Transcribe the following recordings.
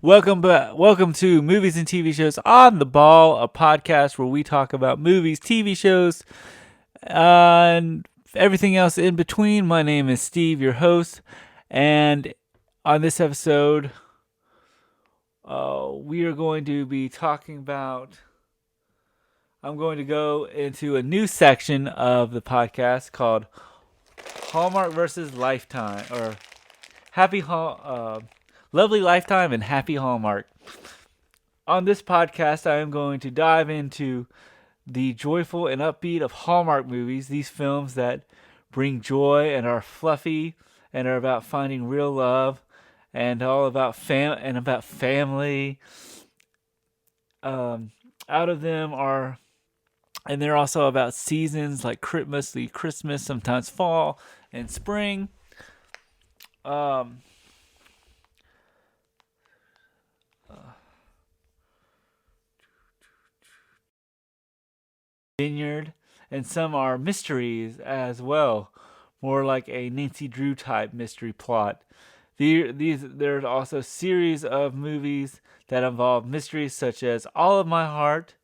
Welcome to Movies and TV Shows on the Ball, a podcast where we talk about movies, TV shows, and everything else in between. My name is Steve, your host, and on this episode, we are going to be talking about. I'm going to go into a new section of the podcast called Hallmark versus Lifetime, or Lovely Lifetime and Happy Hallmark. On this podcast, I am going to dive into the joyful and upbeat of Hallmark movies, these films that bring joy and are fluffy and are about finding real love and all about family. Out of them are, and they're also about seasons like Christmas, sometimes fall and spring. Um, Vineyard, and some are mysteries as well, more like a Nancy Drew type mystery plot. There's also a series of movies that involve mysteries, such as All of My Heart,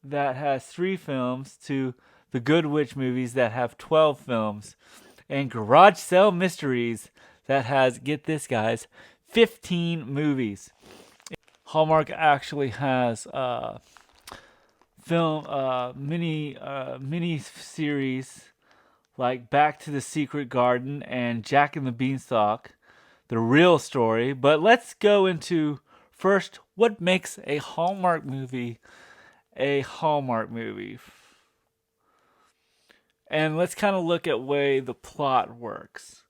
that has 3 films, to the Good Witch movies that have 12 films, and Garage Sale Mysteries that has, get this guys, 15 movies. Hallmark actually has mini series like Back to the Secret Garden and Jack and the Beanstalk, the real story. But let's go into first what makes a Hallmark movie a Hallmark movie. And let's kind of look at way the plot works.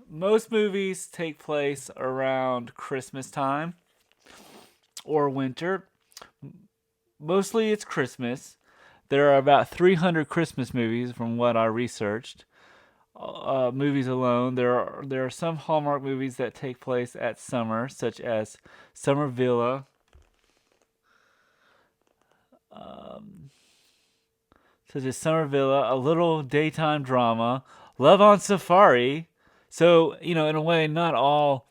Most movies take place around Christmas time or winter. Mostly it's Christmas. There are about 300 Christmas movies from what I researched. Movies alone. There are some Hallmark movies that take place at summer, such as Summer Villa, a little daytime drama, Love on Safari. So, in a way, not all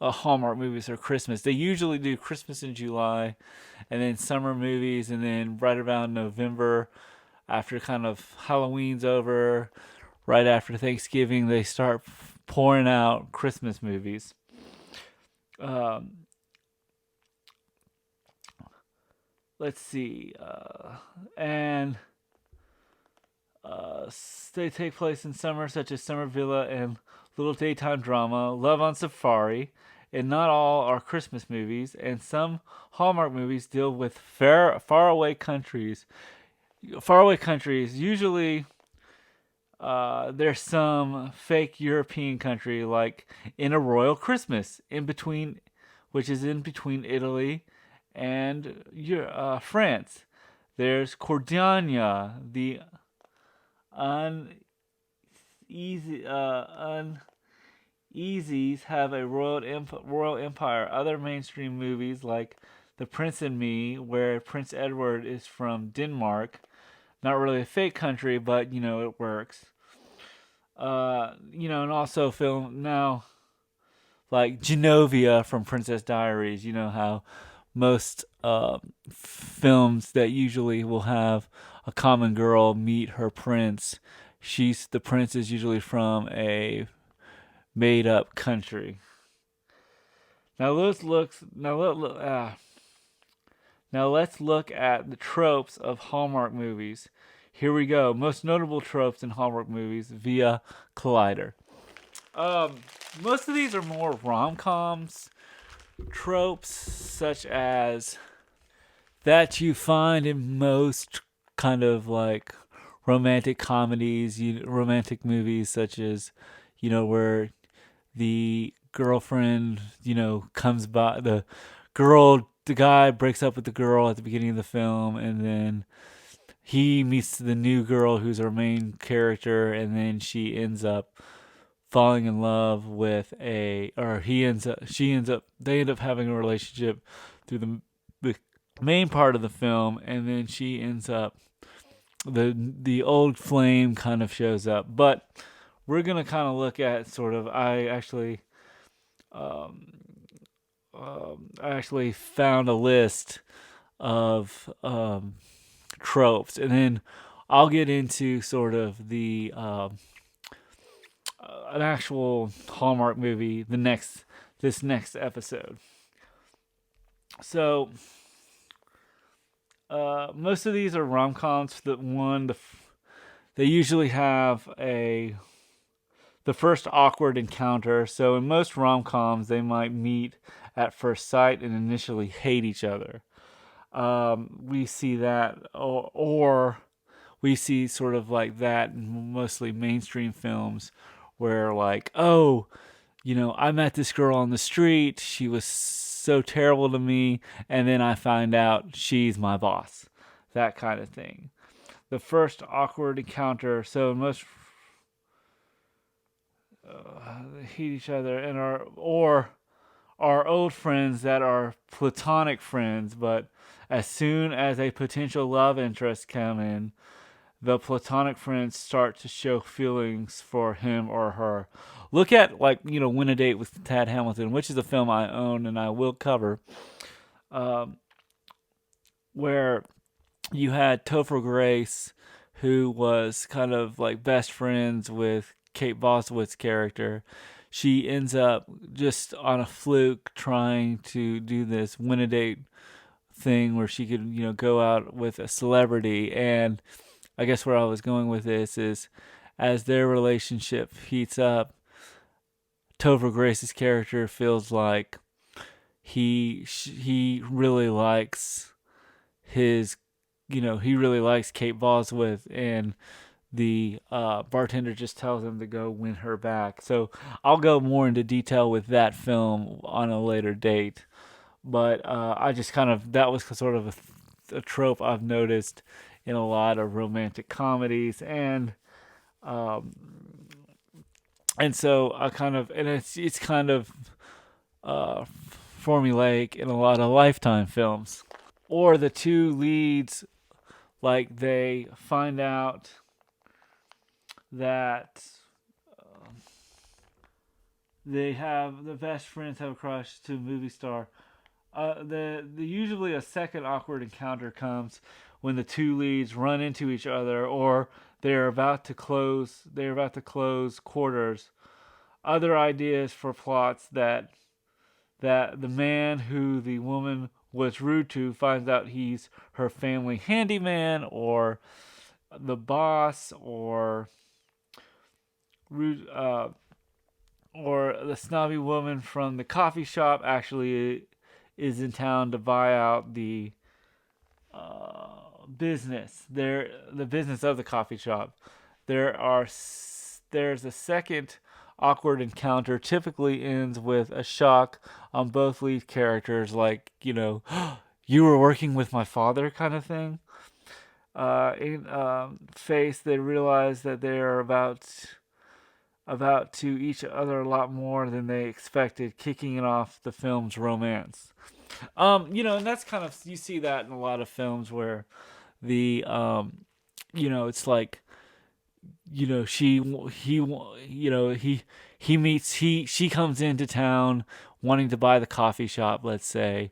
Hallmark movies are Christmas. They usually do Christmas in July, and then summer movies, and then right around November, after kind of Halloween's over, right after Thanksgiving, they start pouring out Christmas movies. Let's see, and they take place in summer, such as Summer Villa and Little Daytime Drama, Love on Safari, and not all are Christmas movies, and some Hallmark movies deal with faraway countries. Faraway countries, usually there's some fake European country like In a Royal Christmas, which is in between Italy and France. There's Cordiania, the uneasies have a royal empire. Other mainstream movies like The Prince and Me, where Prince Edward is from Denmark, not really a fake country, but it works. And also film now like Genovia from Princess Diaries. You know how most films that usually will have a common girl meet her prince. The prince is usually from a made up country. Now let's look. Now let's look at the tropes of Hallmark movies. Here we go. Most notable tropes in Hallmark movies via Collider. Most of these are more rom-coms tropes, such as that you find in most kind of like romantic comedies, romantic movies, such as where the girlfriend, comes by the guy breaks up with the girl at the beginning of the film, and then he meets the new girl who's our main character, and then she ends up falling in love with they end up having a relationship through the main part of the film, and then she ends up the old flame kind of shows up. But we're gonna kind of look at sort of. I actually found a list of tropes, and then I'll get into sort of the an actual Hallmark movie this next episode. So most of these are rom coms. They usually have a the first awkward encounter. So in most rom coms, they might meet at first sight and initially hate each other. We see that, or we see sort of like that in mostly mainstream films, where like, oh, I met this girl on the street. She was so terrible to me, and then I find out she's my boss. That kind of thing. The first awkward encounter. So most hate each other and are old friends that are platonic friends, but as soon as a potential love interest come in, the platonic friends start to show feelings for him or her. Look at like Win a Date with Tad Hamilton, which is a film I own and I will cover, where you had Topher Grace, who was kind of like best friends with Kate Bosworth's character. She ends up just on a fluke trying to do this win a date thing where she could, go out with a celebrity. And I guess where I was going with this is as their relationship heats up, Topher Grace's character feels like he really likes his, he really likes Kate Bosworth, and the bartender just tells him to go win her back. So I'll go more into detail with that film on a later date. But I just that was sort of a trope I've noticed in a lot of romantic comedies, and so it's kind of uh, formulaic in a lot of Lifetime films. Or the two leads, like they find out that the best friends have a crush to a movie star. The usually a second awkward encounter comes when the two leads run into each other, or they're about to close quarters. Other ideas for plots that the man who the woman was rude to finds out he's her family handyman, or the boss, or rude or the snobby woman from the coffee shop actually is in town to buy out the the business of the coffee shop. There's a second awkward encounter, typically ends with a shock on both lead characters, like you were working with my father kind of thing. In face, they realize that they are about to each other a lot more than they expected, kicking it off the film's romance. And that's kind of, you see that in a lot of films where the it's like, she comes into town wanting to buy the coffee shop, let's say,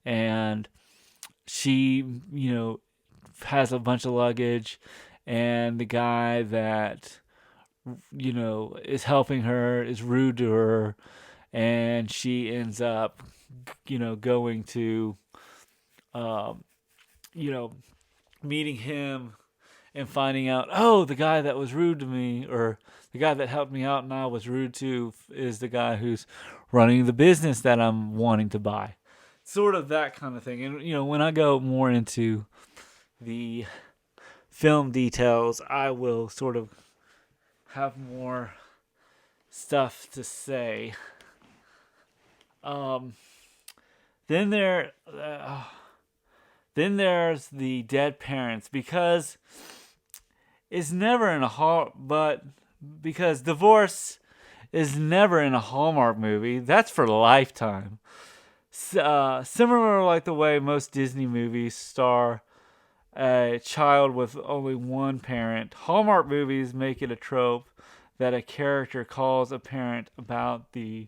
and she has a bunch of luggage, and the guy that is helping her is rude to her, and she ends up going to you know meeting him and finding out, oh, the guy that was rude to me, or the guy that helped me out and I was rude to, is the guy who's running the business that I'm wanting to buy. Sort of that kind of thing. And when I go more into the film details, I will sort of have more stuff to say. Then there's the dead parents, because it's never in a because divorce is never in a Hallmark movie. That's for Lifetime. Similar like the way most Disney movies star a child with only one parent, Hallmark movies make it a trope that a character calls a parent about the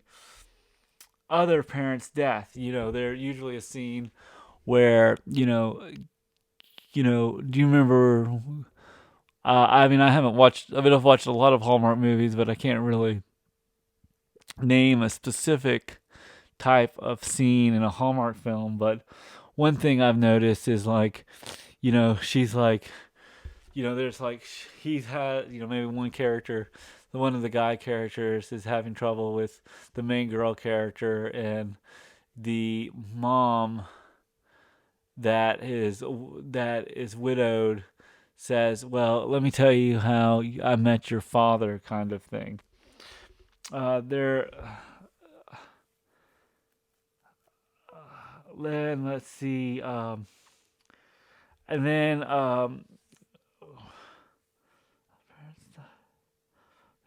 other parent's death. There's usually a scene where do you remember? I mean, I haven't watched. I mean, I've watched a lot of Hallmark movies, but I can't really name a specific type of scene in a Hallmark film. But one thing I've noticed is like, she's like, there's like he's had, maybe one character, one of the guy characters is having trouble with the main girl character, and the mom that is widowed says, "Well, let me tell you how I met your father," kind of thing. There, then let's see, and then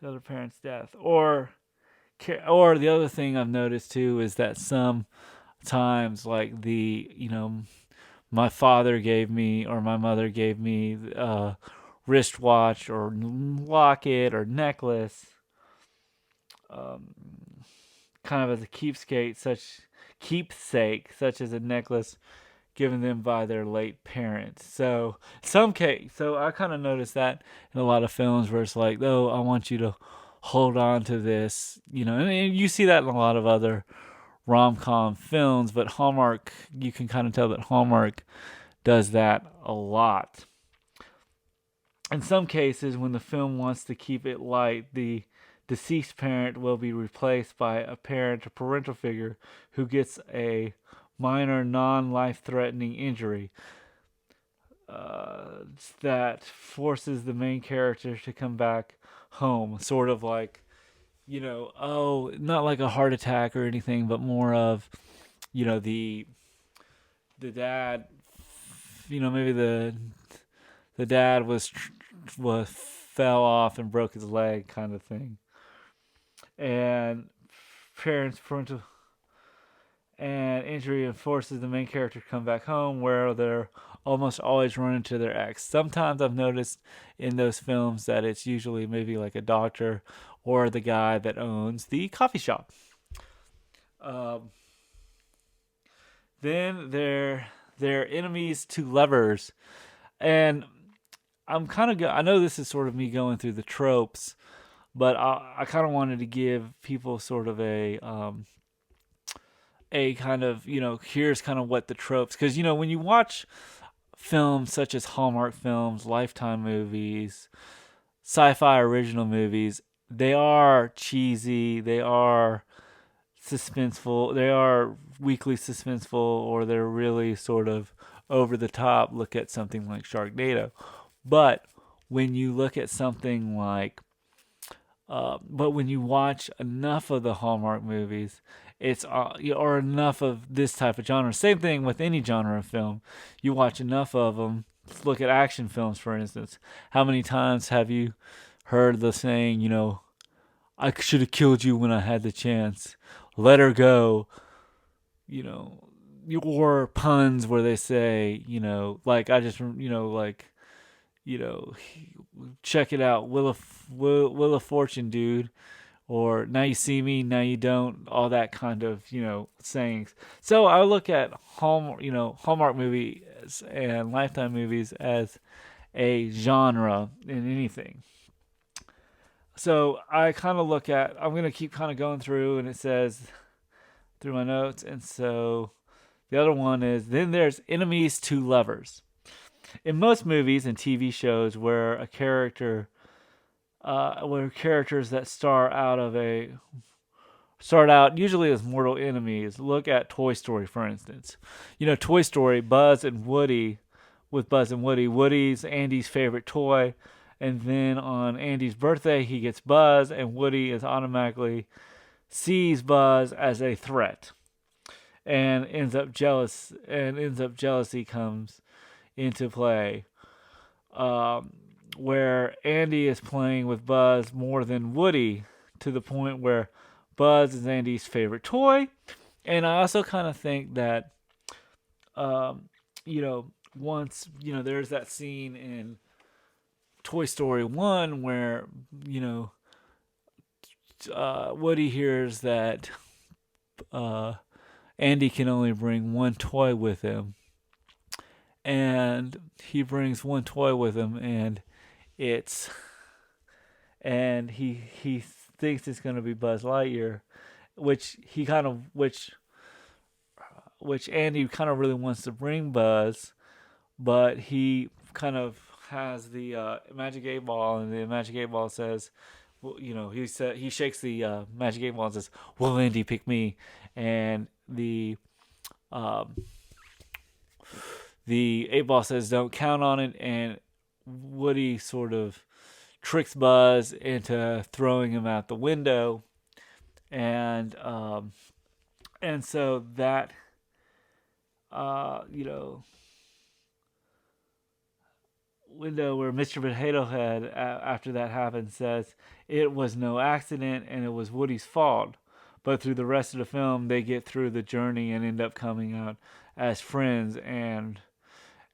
the other parent's death, or the other thing I've noticed too is that sometimes, like my father gave me or my mother gave me a wristwatch or locket or necklace, um, kind of as a keepsake, such as a necklace given them by their late parents. So I kind of noticed that in a lot of films where it's like, oh, I want you to hold on to this, and you see that in a lot of other rom-com films, but Hallmark, you can kind of tell that Hallmark does that a lot. In some cases, when the film wants to keep it light, the deceased parent will be replaced by a parental figure who gets a minor non-life threatening injury that forces the main character to come back home, sort of like, not like a heart attack or anything, but more of, the dad, maybe the dad was fell off and broke his leg, kind of thing, and parental and injury and forces the main character to come back home, where they're almost always run into their ex. Sometimes I've noticed in those films that it's usually maybe like a doctor or the guy that owns the coffee shop. Um, then they're enemies to lovers, and I know this is sort of me going through the tropes, but I kind of wanted to give people sort of a kind of, here's kind of what the tropes, because when you watch films such as Hallmark films, Lifetime movies, sci-fi original movies, they are cheesy, they are suspenseful, they are weakly suspenseful, or they're really sort of over the top. Look at something like Sharknado. But when you look at something like but when you watch enough of the Hallmark movies, or enough of this type of genre. Same thing with any genre of film. You watch enough of them. Let's look at action films, for instance. How many times have you heard the saying, I should have killed you when I had the chance. Let her go. You know, or puns where they say, like I just, like, you know, check it out, Will of Fortune, dude, or now you see me, now you don't, all that kind of, sayings. So I look at Hallmark movies and Lifetime movies as a genre in anything. So I kind of look at, I'm going to keep kind of going through, and it says through my notes, and so the other one is, then there's enemies to lovers. In most movies and TV shows where characters that start out usually as mortal enemies. Look at Toy Story, for instance. Toy Story, with Buzz and Woody. Woody's Andy's favorite toy, and then on Andy's birthday, he gets Buzz, and Woody is automatically sees Buzz as a threat, and jealousy comes into play. Where Andy is playing with Buzz more than Woody, to the point where Buzz is Andy's favorite toy. And I also kind of think that, once, there's that scene in Toy Story 1 where, Woody hears that uh, Andy can only bring one toy with him, and he brings one toy with him, and it's and he thinks it's going to be Buzz Lightyear, which he kind of which Andy kind of really wants to bring Buzz, but he kind of has the magic eight ball, and the magic eight ball says, well, he shakes the magic eight ball and says, "Will Andy pick me?" And um, the eight ball says, "Don't count on it." And Woody sort of tricks Buzz into throwing him out the window, and so that you know window where Mr. Potato Head, after that happened, says it was no accident and it was Woody's fault. But through the rest of the film, they get through the journey and end up coming out as friends. And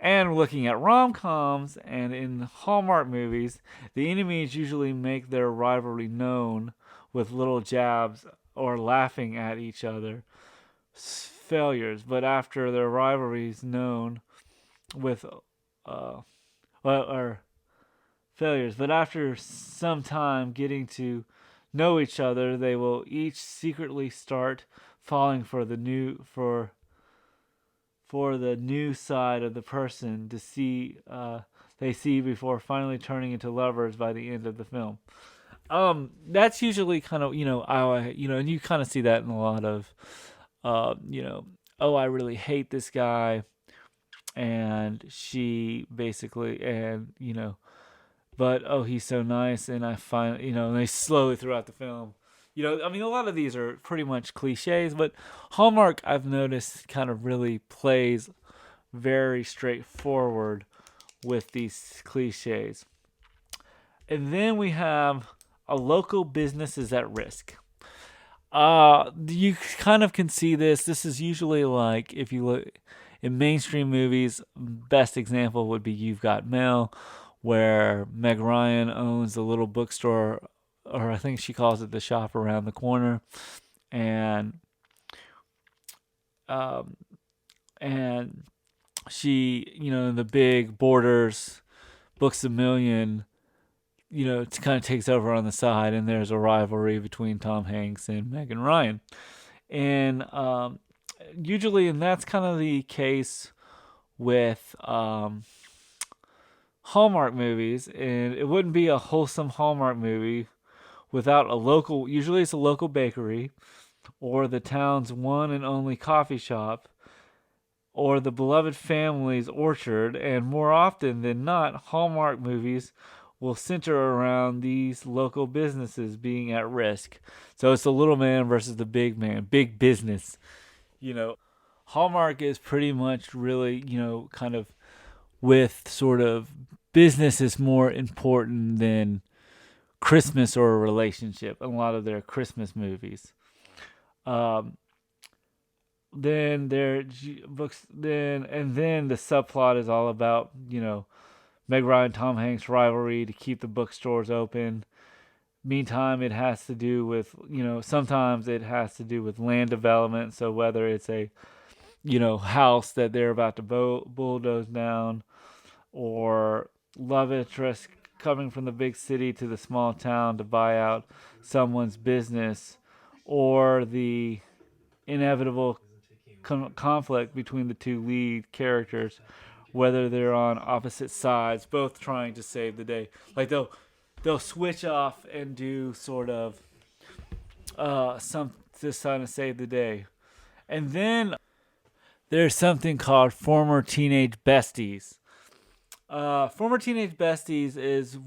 looking at rom-coms and in Hallmark movies, the enemies usually make their rivalry known with little jabs or laughing at each other failures. But after their rivalry is known with or failures, but after some time getting to know each other, they will each secretly start falling for the new side of the person to see they see before finally turning into lovers by the end of the film. That's usually kind of and you kind of see that in a lot of oh, I really hate this guy, and she basically, and but oh, he's so nice, and I find, and they slowly throughout the film, I mean, a lot of these are pretty much cliches, but Hallmark, I've noticed, kind of really plays very straightforward with these cliches. And then we have a local business is at risk. You kind of can see this. This is usually like, if you look in mainstream movies, best example would be You've Got Mail, where Meg Ryan owns a little bookstore, or I think she calls it the shop around the corner, and um, and she, the big Borders, Books a Million, it kind of takes over on the side, and there's a rivalry between Tom Hanks and Megan Ryan, and usually, and that's kind of the case with Hallmark movies, and it wouldn't be a wholesome Hallmark movie without a local, usually it's a local bakery, or the town's one and only coffee shop, or the beloved family's orchard, and more often than not, Hallmark movies will center around these local businesses being at risk. So it's the little man versus the big man, big business. Hallmark is pretty much really, kind of with sort of business is more important than Christmas or a relationship in a lot of their Christmas movies. Um, then their books, then the subplot is all about Meg Ryan, Tom Hanks rivalry to keep the bookstores open. Meantime, it has to do with sometimes it has to do with land development. So whether it's a house that they're about to bulldoze down, or love interest coming from the big city to the small town to buy out someone's business, or the inevitable conflict between the two lead characters, whether they're on opposite sides, both trying to save the day. Like they'll switch off and do sort of some just trying to save the day. And then there's something called Former Teenage Besties. Former Teenage Besties is,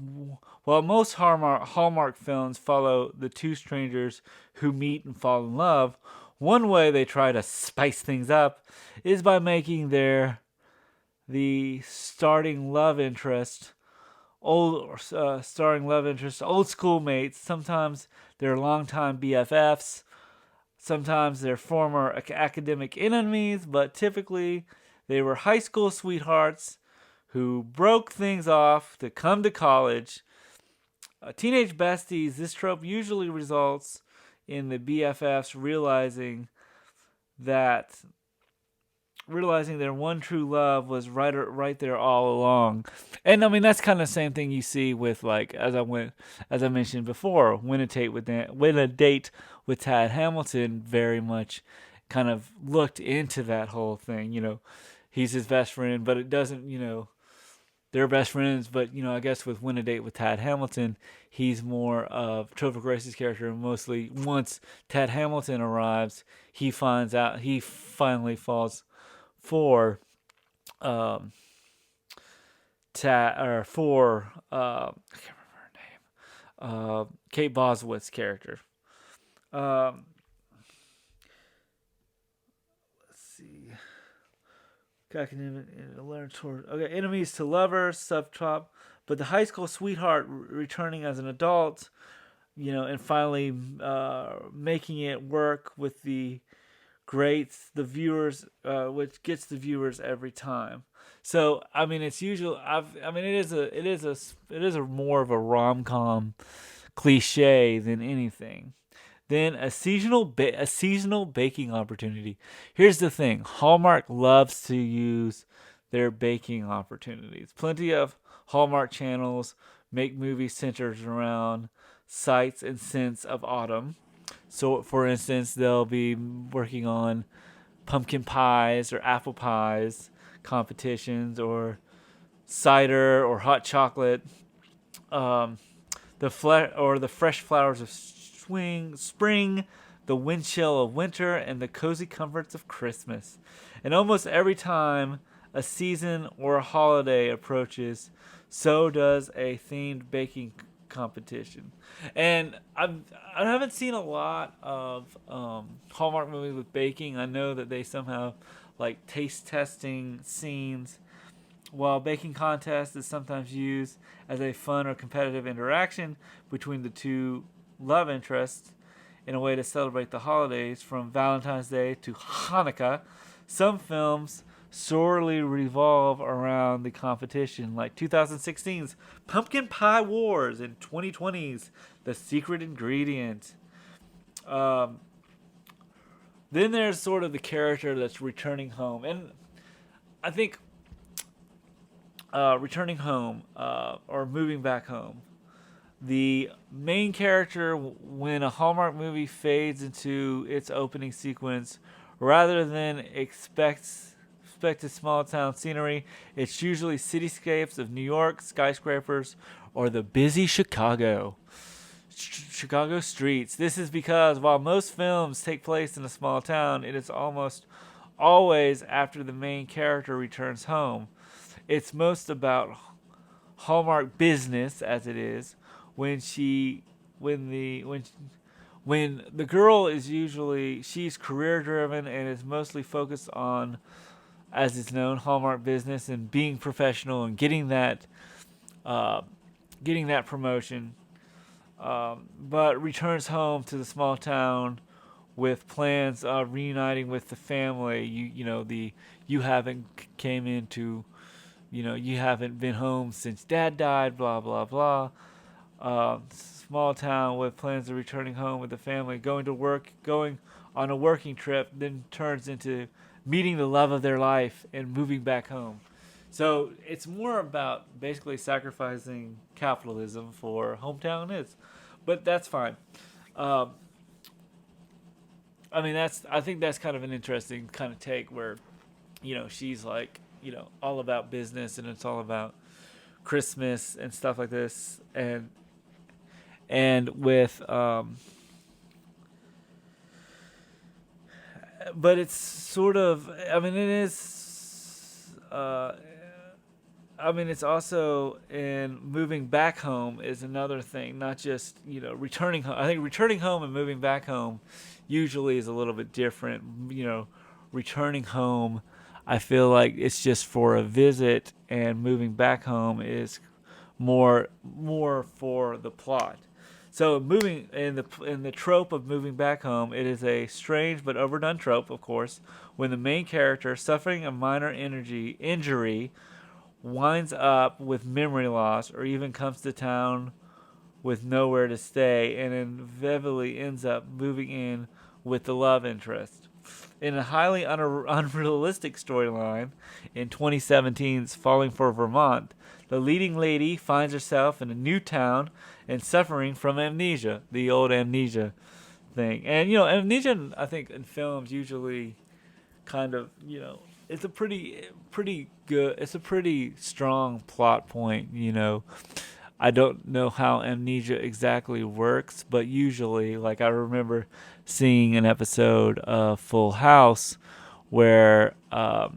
while most Hallmark films follow the two strangers who meet and fall in love, one way they try to spice things up is by making the starting love interest old schoolmates. Sometimes they're longtime BFFs. Sometimes they're former academic enemies, but typically they were high school sweethearts who broke things off to come to college, Teenage besties, this trope usually results in the BFFs that realizing their one true love was right there all along. And I mean that's kind of the same thing you see with, like, as I mentioned before, Win a Date with Tad Hamilton very much kind of looked into that whole thing, he's his best friend, but it doesn't, they're best friends, but I guess with Win a Date with Tad Hamilton, he's more of Topher Grace's character. Mostly, once Tad Hamilton arrives, he finally falls for um, I can't remember her name, Kate Bosworth's character. Um, let's see. Okay, enemies to lovers, subtop, but the high school sweetheart returning as an adult, and finally making it work with the viewers, which gets the viewers every time. So I mean, it's usual. I mean, it is a more of a rom com cliche than anything. Then a seasonal baking opportunity. Here's the thing: Hallmark loves to use their baking opportunities. Plenty of Hallmark channels make movies centered around sights and scents of autumn. So, for instance, they'll be working on pumpkin pies or apple pies competitions, or cider or hot chocolate, um, the fresh flowers of spring, the wind chill of winter, and the cozy comforts of Christmas. And almost every time a season or a holiday approaches, so does a themed baking competition. And I haven't seen a lot of Hallmark movies with baking. I know that they somehow like taste testing scenes, while baking contest is sometimes used as a fun or competitive interaction between the two love interests in a way to celebrate the holidays from Valentine's Day to Hanukkah. Some films sorely revolve around the competition, like 2016's Pumpkin Pie Wars and 2020's The Secret Ingredient. Um, then there's sort of the character that's returning home, and I think returning home or moving back home. The main character, when a Hallmark movie fades into its opening sequence, rather than expected small town scenery, it's usually cityscapes of New York, skyscrapers, or the busy Chicago streets. This is because while most films take place in a small town, it is almost always after the main character returns home. It's most about Hallmark business, as it is, when she when the girl is usually, she's career driven and is mostly focused on, as it's known, Hallmark business and being professional and uh, getting that promotion, but returns home to the small town with plans of reuniting with the family. You haven't came into, you haven't been home since dad died, blah blah blah. Small town with plans of returning home with the family, going on a working trip, then turns into meeting the love of their life and moving back home. So it's more about basically sacrificing capitalism for hometown is, but that's fine. Um, I think that's kind of an interesting kind of take where, she's like, all about business and it's all about Christmas and stuff like this, and with but it's sort of, it is it's also in moving back home is another thing, not just, returning home. I think returning home and moving back home usually is a little bit different. Returning home, I feel like it's just for a visit, and moving back home is more for the plot. So moving in the trope of moving back home, it is a strange but overdone trope, of course, when the main character, suffering a minor injury, winds up with memory loss, or even comes to town with nowhere to stay, and inevitably ends up moving in with the love interest. In a highly unrealistic storyline, in 2017's Falling for Vermont, the leading lady finds herself in a new town and suffering from amnesia, the old amnesia thing. And amnesia, I think, in films usually kind of, it's a pretty good, it's a pretty strong plot point. I don't know how amnesia exactly works, but usually, like, I remember seeing an episode of Full House where, I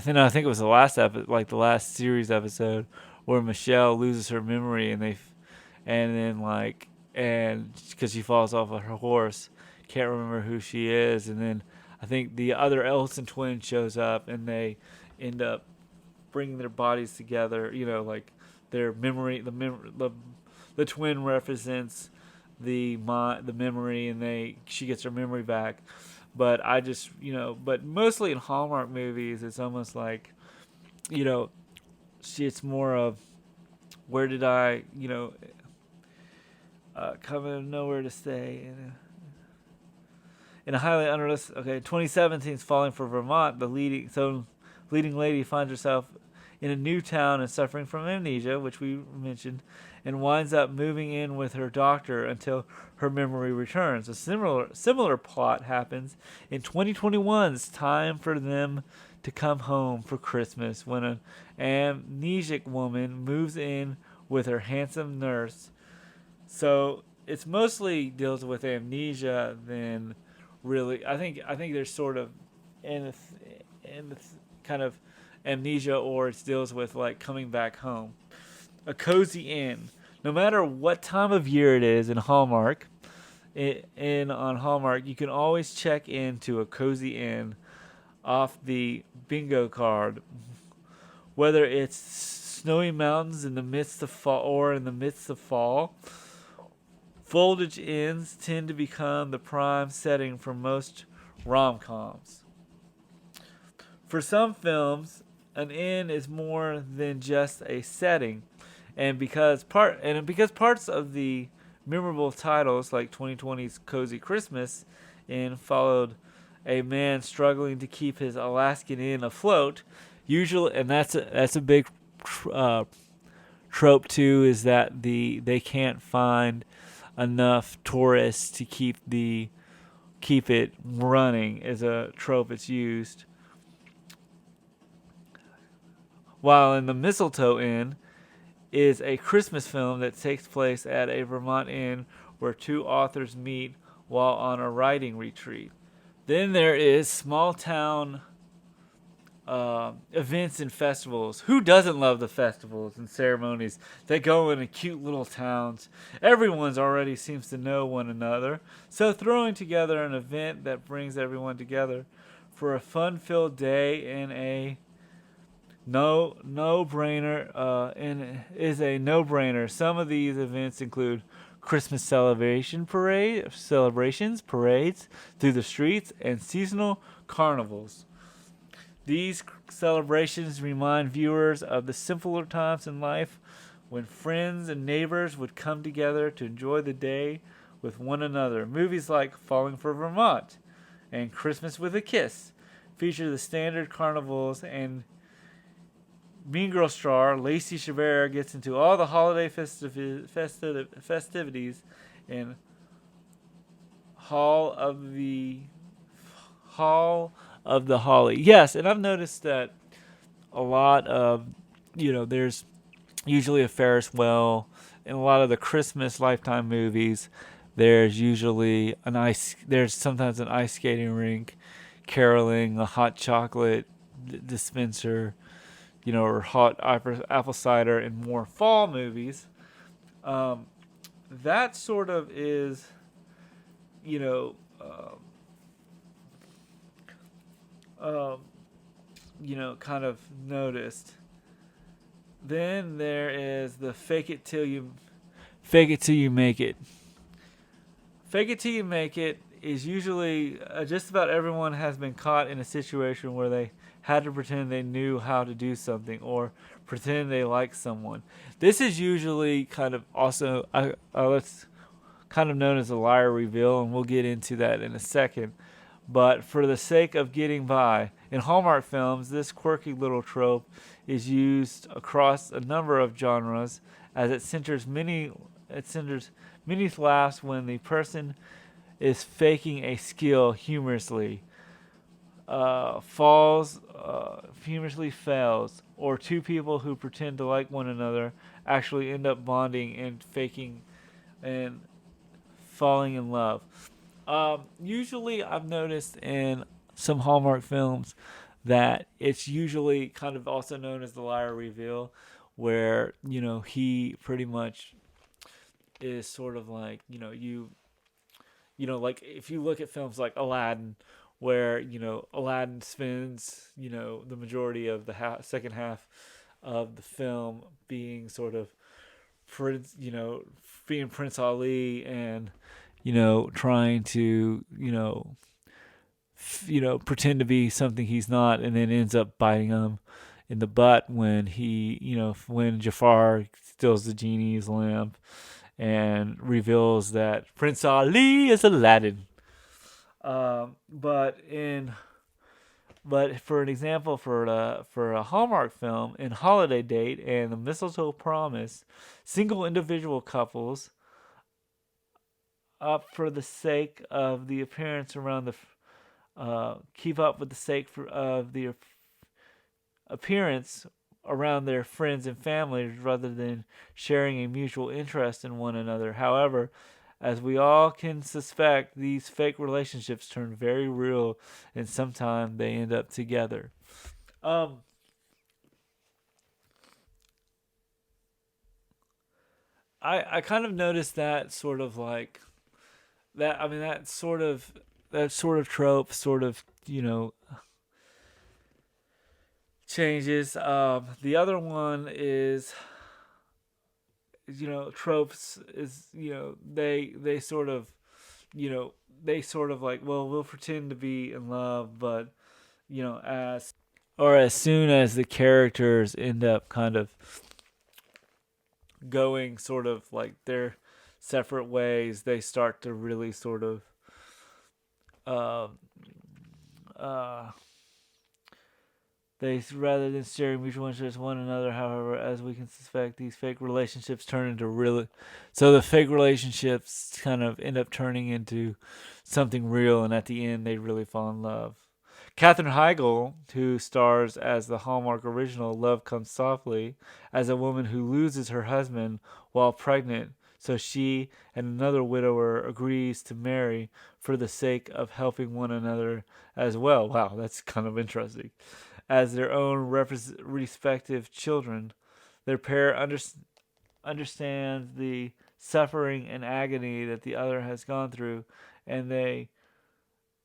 think it was the last episode, like the last series episode, where Michelle loses her memory, and then like, and because she falls off of her horse, can't remember who she is, and then I think the other Elson twin shows up, and they end up bringing their bodies together. Like their memory, the twin represents the memory, and she gets her memory back. But but mostly in Hallmark movies, it's almost like, it's more of, where did I, come in nowhere to stay. In a highly unrealistic, 2017's Falling for Vermont, the leading lady finds herself in a new town and suffering from amnesia, which we mentioned, and winds up moving in with her doctor until her memory returns. A similar plot happens in 2021's Time for Them to Come Home for Christmas, when an amnesic woman moves in with her handsome nurse. So it's mostly deals with amnesia than really. I think there's sort of in kind of amnesia, or it deals with like coming back home. A cozy inn. No matter what time of year it is in Hallmark, on Hallmark, you can always check into a cozy inn off the bingo card. Whether it's snowy mountains in the midst of fall, or in the midst of fall, Voltage inns tend to become the prime setting for most rom-coms. For some films, an inn is more than just a setting, and because parts of the memorable titles, like 2020's Cozy Christmas Inn, followed a man struggling to keep his Alaskan inn afloat. Usually, and that's a big uh, trope too, is that they can't find enough tourists to keep it running, is a trope it's used. While in the Mistletoe Inn is a Christmas film that takes place at a Vermont inn where two authors meet while on a writing retreat. Then there is small town events and festivals. Who doesn't love the festivals and ceremonies that go in cute little towns? Everyone's already seems to know one another, so throwing together an event that brings everyone together for a fun-filled day in a no-brainer, and is a no-brainer. Some of these events include Christmas celebrations, parades through the streets, and seasonal carnivals. These celebrations remind viewers of the simpler times in life when friends and neighbors would come together to enjoy the day with one another. Movies like Falling for Vermont and Christmas with a Kiss feature the standard carnivals, and Mean Girl star Lacey Chabert gets into all the holiday festivities in Hall of the Holly. Yes, and I've noticed that a lot of, there's usually a Ferris wheel in a lot of the Christmas Lifetime movies. There's sometimes an ice skating rink, caroling, a hot chocolate dispenser, or hot apple cider in more fall movies. That sort of is, you know, kind of noticed. Then there is the fake it till you make it. Fake it till you make it is usually just about everyone has been caught in a situation where they had to pretend they knew how to do something or pretend they liked someone. This is usually kind of also let's kind of known as a liar reveal, and we'll get into that in a second. But for the sake of getting by, in Hallmark films, this quirky little trope is used across a number of genres as it centers many laughs when the person is faking a skill humorously fails, or two people who pretend to like one another actually end up bonding and faking and falling in love. Usually, I've noticed in some Hallmark films that it's usually kind of also known as the liar reveal, where he pretty much is sort of like like if you look at films like Aladdin, where Aladdin spends the majority of the second half of the film being sort of Prince, being Prince Ali and trying to pretend to be something he's not, and then ends up biting him in the butt when when Jafar steals the genie's lamp and reveals that Prince Ali is Aladdin. But in but for an example, for a Hallmark film, in Holiday Date and The Mistletoe Promise, single individual couples up for the sake of the appearance around the keep up with the sake of the appearance around their friends and families rather than sharing a mutual interest in one another. However, as we all can suspect, these fake relationships turn very real, and sometimes they end up together. Um, I kind of noticed that sort of like that. I mean, that sort of trope, sort of changes. The other one is tropes is they sort of they sort of like, well, we'll pretend to be in love, but as soon as the characters end up kind of going sort of like their separate ways, they start to really sort of uh, uh, they rather than sharing mutual interests with one another. However, as we can suspect, these fake relationships turn into really, so the fake relationships kind of end up turning into something real, and at the end, they really fall in love. Katherine Heigl, who stars as the Hallmark original Love Comes Softly, as a woman who loses her husband while pregnant, so she and another widower agrees to marry for the sake of helping one another as well. Wow, that's kind of interesting. As their own respective children, their pair understands the suffering and agony that the other has gone through, and they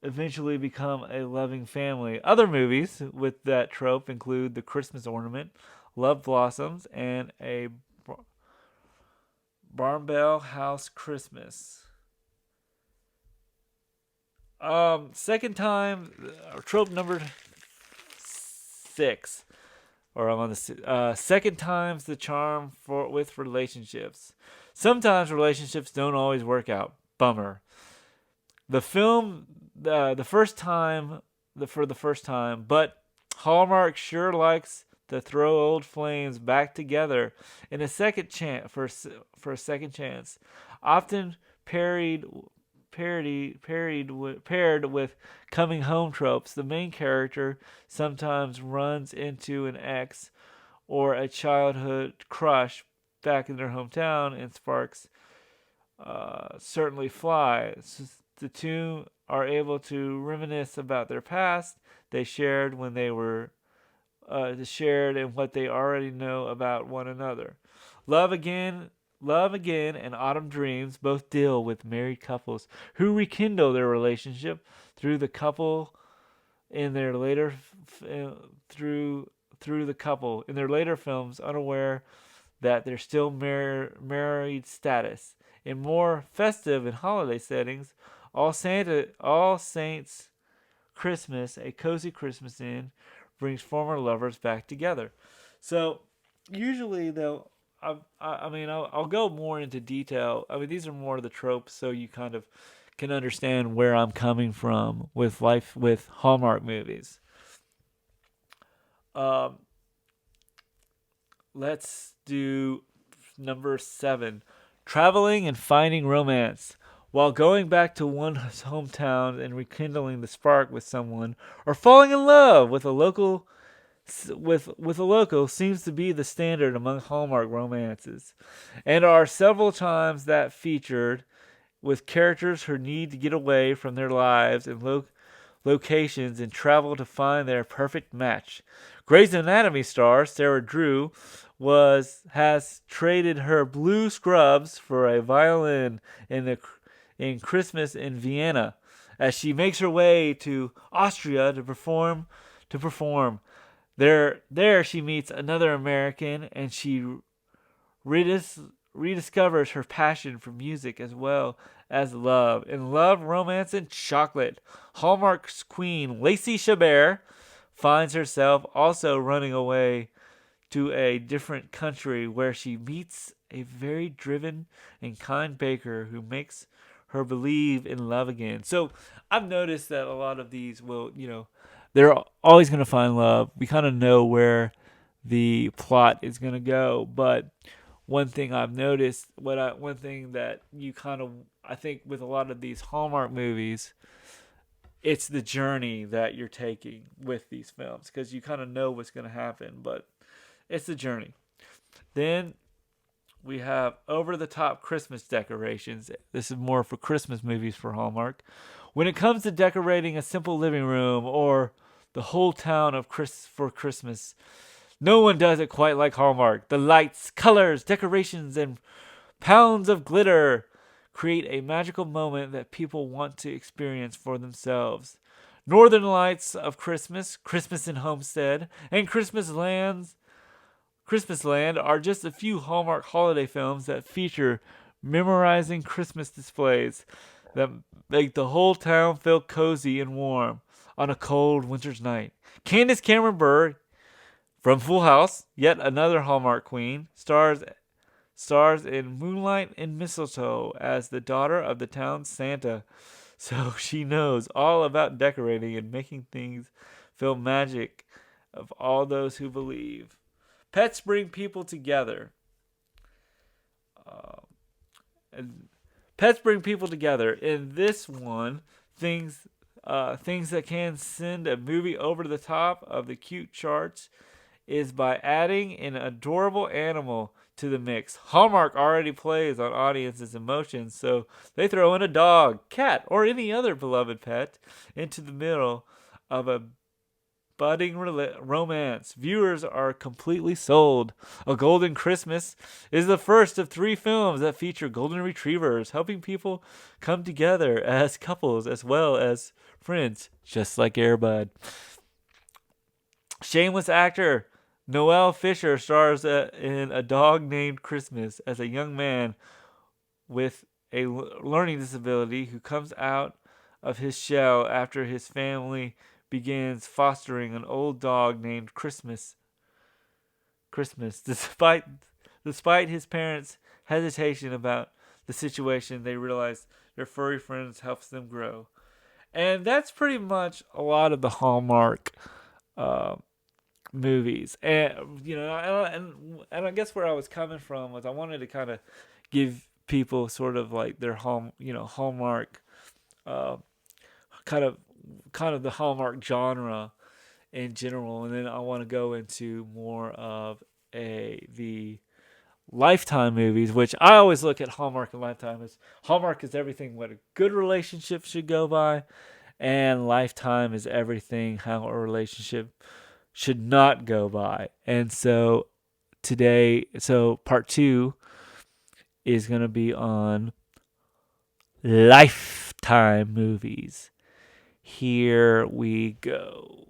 eventually become a loving family. Other movies with that trope include The Christmas Ornament, Love Blossoms, and A Barnbell House Christmas. Second time, trope number 6, or I'm on the second time's the charm for with relationships. Sometimes relationships don't always work out. Bummer. The film, the first time, for the first time, but Hallmark sure likes to throw old flames back together in a second chance for a second chance, often paired with coming home tropes. The main character sometimes runs into an ex or a childhood crush back in their hometown, and sparks certainly fly. The two are able to reminisce about their past they shared when they were shared and what they already know about one another. Love Again, Love Again, and Autumn Dreams both deal with married couples who rekindle their relationship through the couple in their later through the couple in their later films, unaware that they're still married status. In more festive and holiday settings, All Saints Christmas, A Cozy Christmas Inn, brings former lovers back together. So usually they'll. I'll go more into detail. I mean, these are more of the tropes, so you kind of can understand where I'm coming from with life with Hallmark movies. Um, let's do number 7, traveling and finding romance. While going back to one's hometown and rekindling the spark with someone, or falling in love with a local seems to be the standard among Hallmark romances, and are several times that featured with characters who need to get away from their lives and locations and travel to find their perfect match. Grey's Anatomy star Sarah Drew has traded her blue scrubs for a violin in Christmas in Vienna as she makes her way to Austria to perform. There she meets another American and she rediscovers her passion for music as well as love. In Love, Romance, and Chocolate, Hallmark's queen, Lacey Chabert, finds herself also running away to a different country where she meets a very driven and kind baker who makes her believe in love again. So I've noticed that a lot of these will, they're always going to find love. We kind of know where the plot is going to go, but one thing I've noticed, one thing that you kind of, I think with a lot of these Hallmark movies, it's the journey that you're taking with these films because you kind of know what's going to happen, but it's the journey. Then we have over the top Christmas decorations. This is more for Christmas movies for Hallmark. When it comes to decorating a simple living room or the whole town for Christmas, no one does it quite like Hallmark. The lights, colors, decorations, and pounds of glitter create a magical moment that people want to experience for themselves. Northern Lights of Christmas, Christmas in Homestead, and Christmas Land are just a few Hallmark holiday films that feature memorizing Christmas displays that make the whole town feel cozy and warm on a cold winter's night. Candace Cameron Bure from Full House, yet another Hallmark queen, stars in Moonlight and Mistletoe as the daughter of the town's Santa. So she knows all about decorating and making things feel magic of all those who believe. Pets bring people together. Uh, and Pets bring people together. In this one, things that can send a movie over the top of the cute charts is by adding an adorable animal to the mix. Hallmark already plays on audiences' emotions, so they throw in a dog, cat, or any other beloved pet into the middle of a budding romance. Viewers are completely sold. A Golden Christmas is the first of 3 films that feature golden retrievers helping people come together as couples as well as friends, just like Air Bud. Shameless actor Noel Fisher stars in A Dog Named Christmas as a young man with a learning disability who comes out of his shell after his family begins fostering an old dog named Christmas. Despite his parents' hesitation about the situation, they realize their furry friends helps them grow. And that's pretty much a lot of the Hallmark uh, movies. And and I guess where I was coming from was I wanted to kind of give people sort of like their Hallmark uh, kind of the Hallmark genre in general, and then I want to go into more of the Lifetime movies, which I always look at Hallmark and Lifetime as Hallmark is everything what a good relationship should go by, and Lifetime is everything how a relationship should not go by. And so part 2 is going to be on Lifetime movies. Here we go.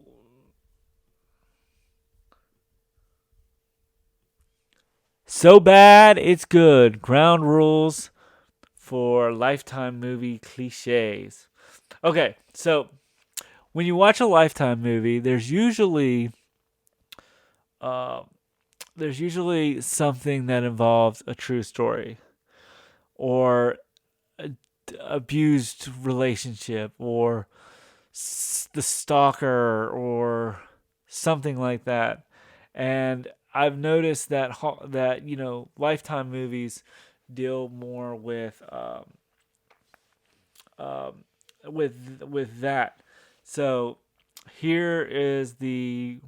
So bad it's good. Ground rules for Lifetime movie cliches. Okay, so when you watch a Lifetime movie, there's usually uh, there's usually something that involves a true story or a abused relationship or the stalker or something like that. And I've noticed that Lifetime movies deal more um, with that. So here is the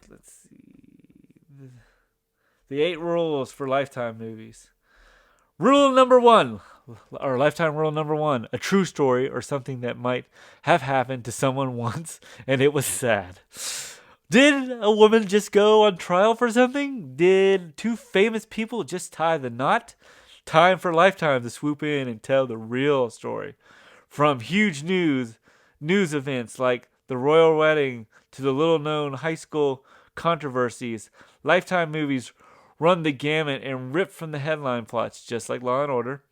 let's see the 8 rules for Lifetime movies. Rule number one, or Lifetime rule number one: a true story or something that might have happened to someone once and it was sad. Did a woman just go on trial for something? Did two famous people just tie the knot? Time for Lifetime to swoop in and tell the real story. From huge news events like the royal wedding to the little known high school controversies, Lifetime movies run the gamut and rip from the headline plots, just like Law and Order.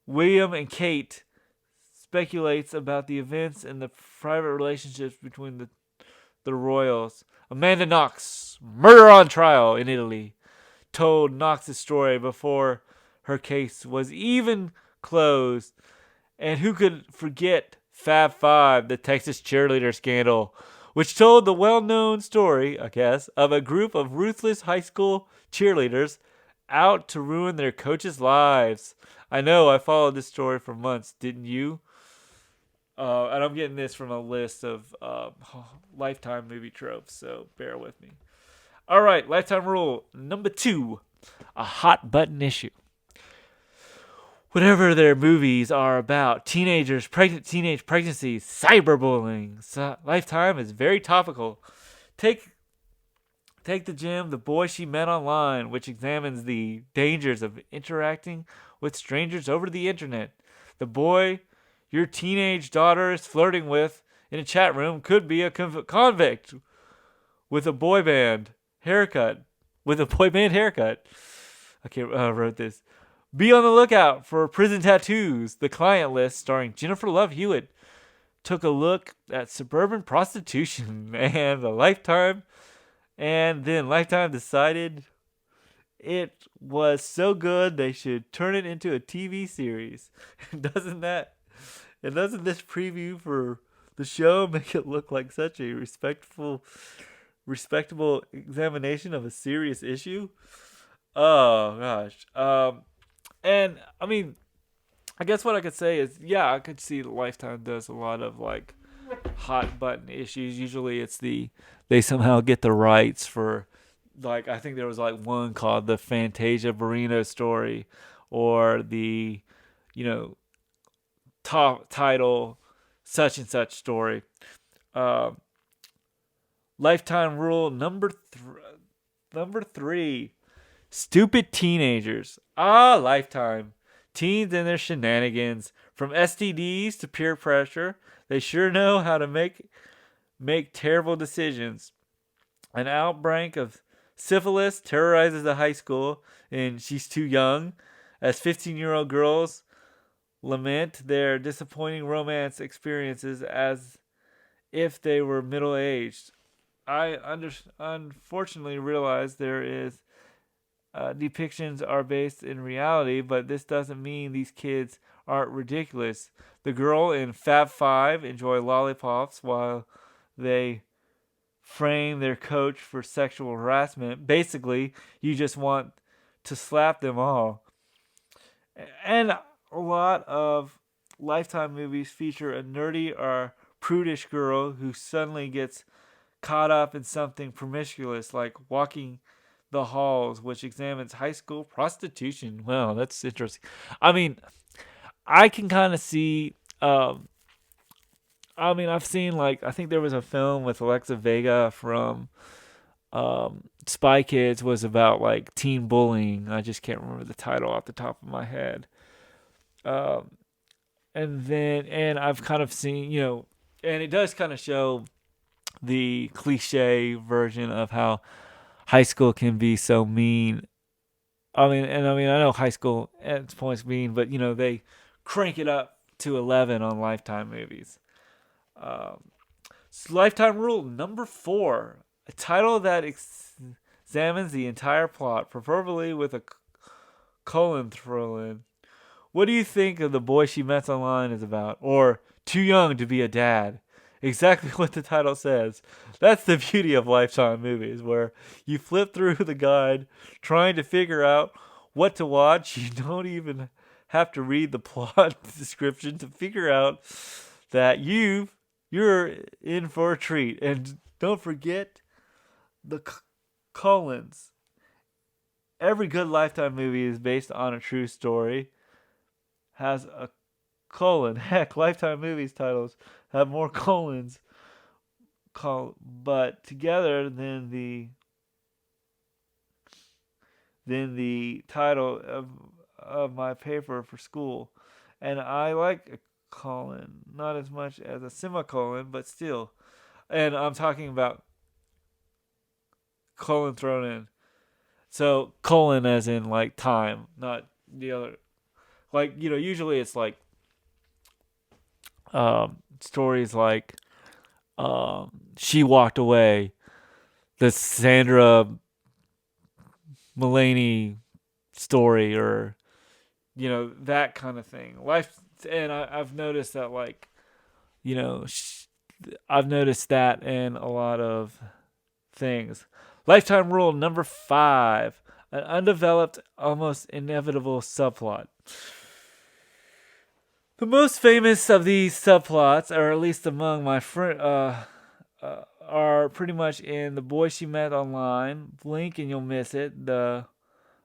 William and Kate speculates about the events and the private relationships between the royals. Amanda Knox, murder on trial in Italy, told Knox's story before her case was even closed. And who could forget Fab Five, the Texas cheerleader scandal, which told the well-known story, I guess, of a group of ruthless high school cheerleaders out to ruin their coaches' lives. I know, I followed this story for months, didn't you? And I'm getting this from a list of Lifetime movie tropes, so bear with me. All right, Lifetime rule number 2: a hot button issue. Whatever their movies are about, teenagers, teenage pregnancies, cyberbullying, Lifetime is very topical. Take the Gym, The Boy She Met Online, which examines the dangers of interacting with strangers over the internet. The boy your teenage daughter is flirting with in a chat room could be a convict with a boy band haircut. With a boy band haircut. Okay, wrote this. Be on the lookout for Prison Tattoos, the client list starring Jennifer Love Hewitt. Took a look at suburban prostitution and a Lifetime, and then Lifetime decided it was so good they should turn it into a TV series. doesn't that and doesn't this preview for the show make it look like such a respectable examination of a serious issue? Oh gosh. And I mean, I guess what I could say is, yeah, I could see that Lifetime does a lot of like hot button issues. Usually, it's they somehow get the rights for, like, I think there was like one called the Fantasia Barrino story, or the, you know, top title such and such story. Uh, Lifetime rule number three: stupid teenagers. Lifetime. Teens and their shenanigans. From STDs to peer pressure, they sure know how to make terrible decisions. An outbreak of syphilis terrorizes the high school, and she's too young, as 15-year-old girls lament their disappointing romance experiences as if they were middle aged. Unfortunately realize there is depictions are based in reality, but this doesn't mean these kids aren't ridiculous. The girl in Fab Five enjoy lollipops while they frame their coach for sexual harassment. Basically, you just want to slap them all. And a lot of Lifetime movies feature a nerdy or prudish girl who suddenly gets caught up in something promiscuous, like walking the halls, which examines high school prostitution. Well, that's interesting. I mean, I can kind of see. I've seen, like, I think there was a film with Alexa Vega from Spy Kids, was about like teen bullying. I just can't remember the title off the top of my head. Um, and I've kind of seen, and it does kind of show the cliche version of how high school can be so mean. I know high school at its points mean, but they crank it up to 11 on Lifetime movies. Um, Lifetime rule number 4: A title that examines the entire plot, preferably with a colon thrown in. What do you think of The Boy She Met Online is about? Or Too Young to Be a Dad? Exactly what the title says. That's the beauty of Lifetime movies, where you flip through the guide trying to figure out what to watch. You don't even have to read the plot description to figure out that you're in for a treat. And don't forget the colons. Every good Lifetime movie is based on a true story. Has a colon. Heck, Lifetime movies titles have more colons, but together than the title of my paper for school. And I like a colon, not as much as a semicolon, but still. And I'm talking about colon thrown in. So colon as in like time, not the other. Like, usually it's like stories like She Walked Away, the Sandra Mulaney story, or that kind of thing. And I've noticed that, like, I've noticed that in a lot of things. Lifetime rule number 5: an undeveloped, almost inevitable subplot. The most famous of these subplots, or at least among my friends, are pretty much in The Boy She Met Online. Blink and you'll miss it. The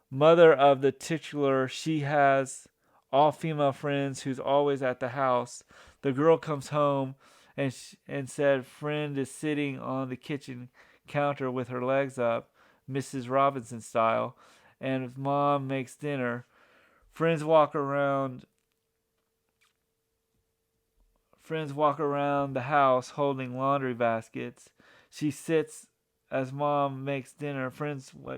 mother of the titular, she has all female friends who's always at the house. The girl comes home and said friend is sitting on the kitchen counter with her legs up, Mrs. Robinson style, and mom makes dinner. Friends walk around the house holding laundry baskets. She sits as mom makes dinner. Laundry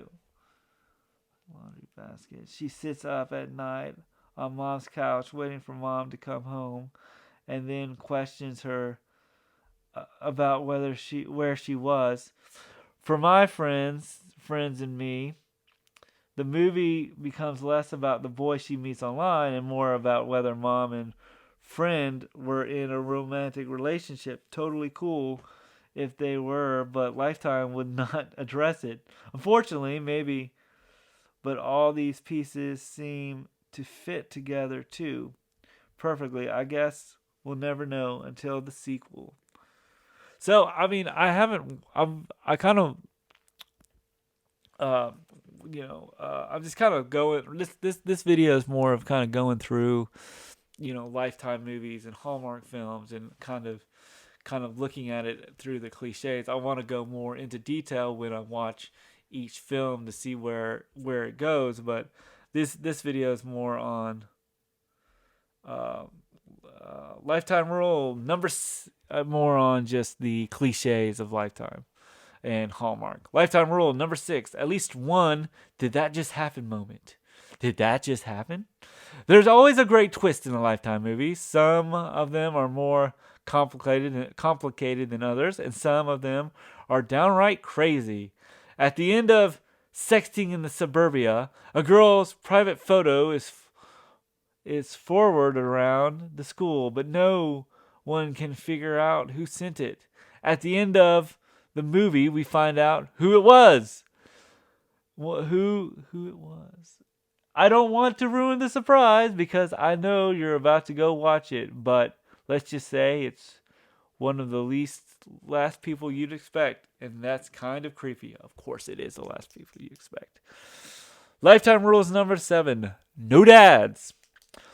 basket. She sits up at night on mom's couch waiting for mom to come home, and then questions her about where she was. For my friends and me, the movie becomes less about the boy she meets online and more about whether mom and friend were in a romantic relationship. Totally cool if they were, but Lifetime would not address it. Unfortunately, maybe, but all these pieces seem to fit together too perfectly. I guess we'll never know until the sequel. So, I mean, I kind of, uh, I'm just kind of going. This video is more of kind of going through, Lifetime movies and Hallmark films, and kind of looking at it through the cliches. I want to go more into detail when I watch each film to see where it goes, but this video is more on uh, Lifetime rule number more on just the cliches of Lifetime and Hallmark. Lifetime rule number 6: at least one "did that just happen" moment. Did that just happen? There's always a great twist in a Lifetime movie. Some of them are more complicated than others, and some of them are downright crazy. At the end of Sexting in the Suburbia, a girl's private photo is forwarded around the school, but no one can figure out who sent it. At the end of the movie, we find out who it was. Who it was. I don't want to ruin the surprise because I know you're about to go watch it, but let's just say it's one of the last people you'd expect, and that's kind of creepy. Of course it is the last people you expect. Lifetime rules number 7: no dads.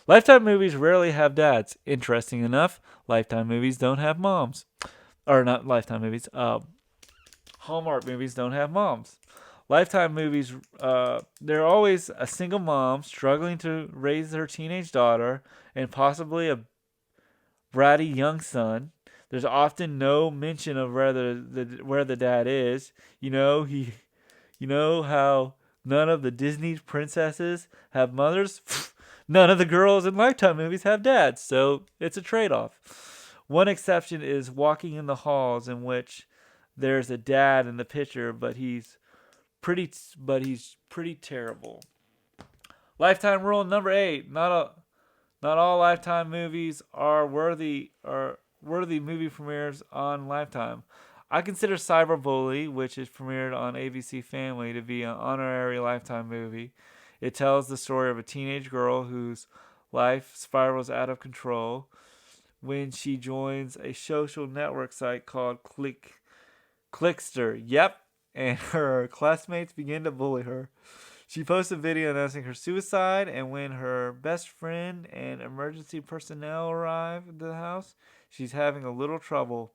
Lifetime movies rarely have dads. Interesting enough, Lifetime movies don't have moms. Or not Lifetime movies. Hallmark movies don't have moms. Lifetime movies, they're always a single mom struggling to raise her teenage daughter and possibly a bratty young son. There's often no mention of where the dad is. You know how none of the Disney princesses have mothers. None of the girls in Lifetime movies have dads, so it's a trade-off. One exception is Walking in the Halls, in which there's a dad in the picture, pretty, but he's pretty terrible. Lifetime rule number 8: not all Lifetime movies are worthy movie premieres on Lifetime. I consider Cyberbully, which is premiered on ABC Family, to be an honorary Lifetime movie. It tells the story of a teenage girl whose life spirals out of control when she joins a social network site called Clickster. Yep, and her classmates begin to bully her. She posts a video announcing her suicide, and when her best friend and emergency personnel arrive at the house, she's having a little trouble.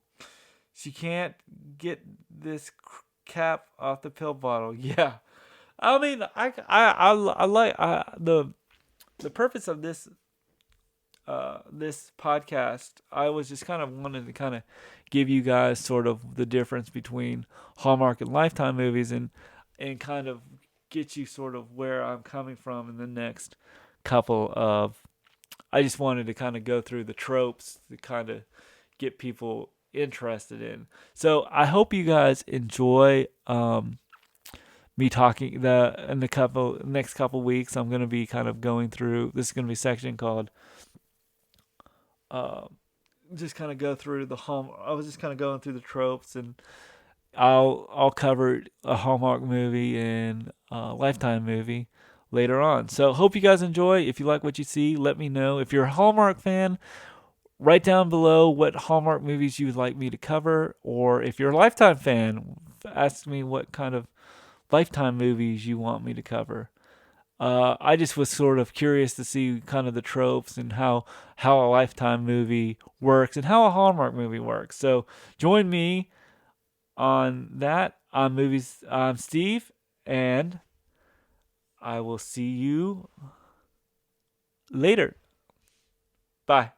She can't get this cap off the pill bottle. Yeah, I mean, I like the purpose of this podcast. I was just kind of wanted to kind of give you guys sort of the difference between Hallmark and Lifetime movies, and kind of get you sort of where I'm coming from in the next couple of. I just wanted to kind of go through the tropes to kind of get people interested in. So I hope you guys enjoy me talking in the next couple weeks. I'm going to be kind of going through. This is going to be a section called uh, just kind of go through the home. I was just kind of going through the tropes, and I'll cover a Hallmark movie and a Lifetime movie later on. So hope you guys enjoy. If you like what you see, let me know. If you're a Hallmark fan, write down below what Hallmark movies you would like me to cover, or if you're a Lifetime fan, ask me what kind of Lifetime movies you want me to cover. I just was sort of curious to see kind of the tropes and how a Lifetime movie works and how a Hallmark movie works. So join me on that on movies. I'm Steve, and I will see you later. Bye.